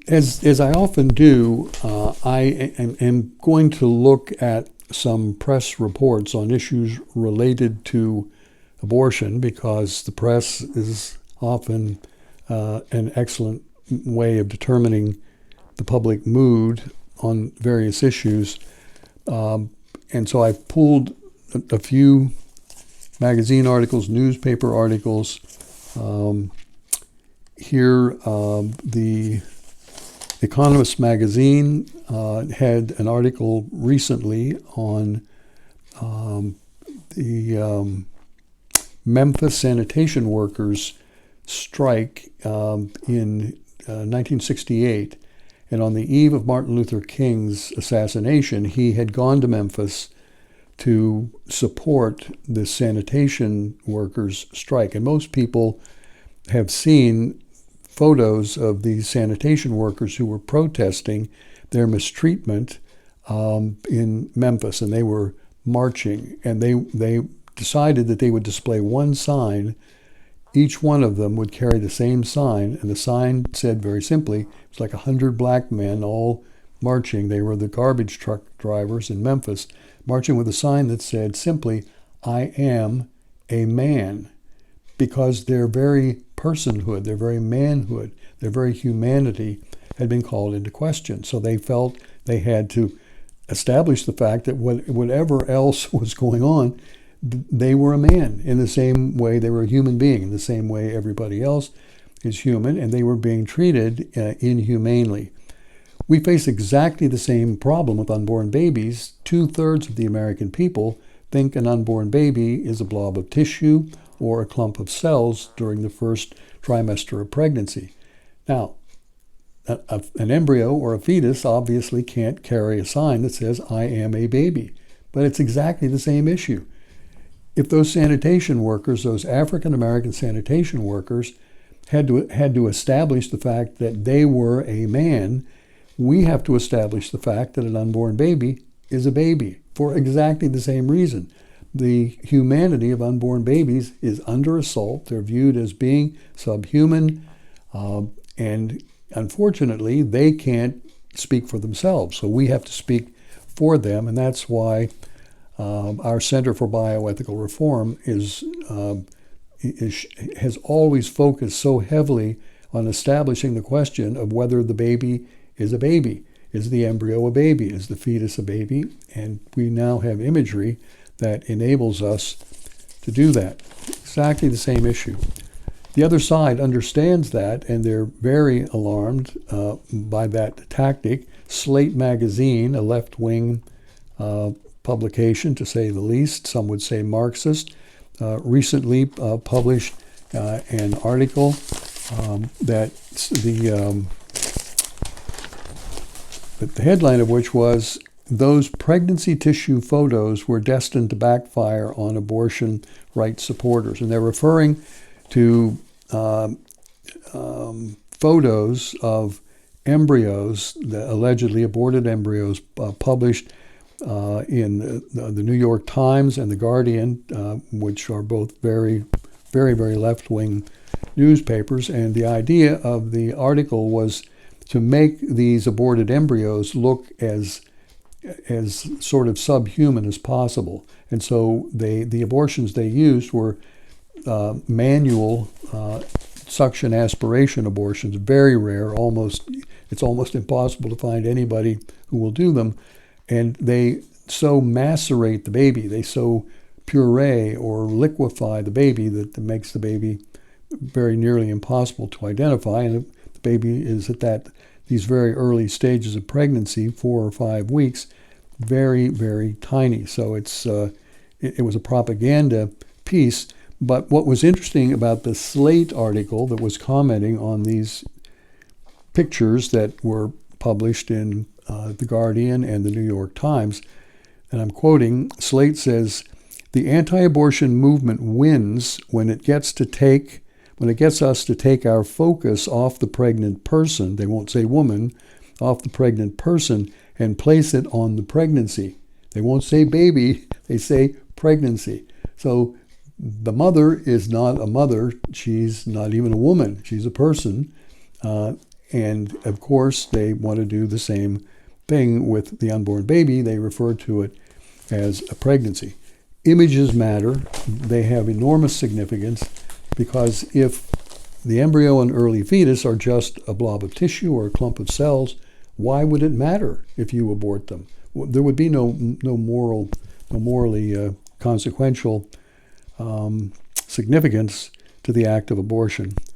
As I often do, am going to look at some press reports on issues related to abortion, because the press is often an excellent way of determining the public mood on various issues. And so I've pulled a few magazine articles, newspaper articles. Here, the Economist magazine had an article recently on the Memphis sanitation workers strike in 1968. And on the eve of Martin Luther King's assassination, he had gone to Memphis to support the sanitation workers' strike. And most people have seen photos of these sanitation workers who were protesting their mistreatment in Memphis, and they were marching, and they decided that they would display one sign. Each one of them would carry the same sign, and the sign said very simply, it's like 100 black men all marching. They were the garbage truck drivers in Memphis, marching with a sign that said simply, "I am a man," because their very personhood, their very manhood, their very humanity had been called into question. So they felt they had to establish the fact that whatever else was going on, they were a man in the same way they were a human being, in the same way everybody else is human, and they were being treated inhumanely. We face exactly the same problem with unborn babies. 2/3 of the American people think an unborn baby is a blob of tissue or a clump of cells during the first trimester of pregnancy. Now, an embryo or a fetus obviously can't carry a sign that says, "I am a baby," but it's exactly the same issue. If those sanitation workers, those African American sanitation workers, had to establish the fact that they were a man, we have to establish the fact that an unborn baby is a baby for exactly the same reason. The humanity of unborn babies is under assault. They're viewed as being subhuman, and unfortunately, they can't speak for themselves. So we have to speak for them, and that's why our Center for Bioethical Reform has always focused so heavily on establishing the question of whether the baby is a baby. Is the embryo a baby? Is the fetus a baby? And we now have imagery that enables us to do that. Exactly the same issue. The other side understands that, and they're very alarmed by that tactic. Slate magazine, a left-wing publication, to say the least, some would say Marxist, recently published an article that the headline of which was, "Those pregnancy tissue photos were destined to backfire on abortion rights supporters." And they're referring to photos of embryos, the allegedly aborted embryos, published in the New York Times and the Guardian, which are both very, very, very left-wing newspapers. And the idea of the article was to make these aborted embryos look as sort of subhuman as possible. And so the abortions they used were manual suction aspiration abortions, very rare, it's almost impossible to find anybody who will do them. And they so macerate the baby, they so puree or liquefy the baby that makes the baby very nearly impossible to identify. And the baby is at these very early stages of pregnancy, 4 or 5 weeks, very, very tiny. So it was a propaganda piece. But what was interesting about the Slate article that was commenting on these pictures that were published in the Guardian and the New York Times, and I'm quoting, Slate says, "The anti-abortion movement wins when it gets us to take our focus off the pregnant person," they won't say woman, "off the pregnant person and place it on the pregnancy." They won't say baby, they say pregnancy. So the mother is not a mother, she's not even a woman, she's a person. And of course, they want to do the same thing with the unborn baby. They refer to it as a pregnancy. Images matter. They have enormous significance because if the embryo and early fetus are just a blob of tissue or a clump of cells, why would it matter if you abort them? There would be no morally consequential significance to the act of abortion.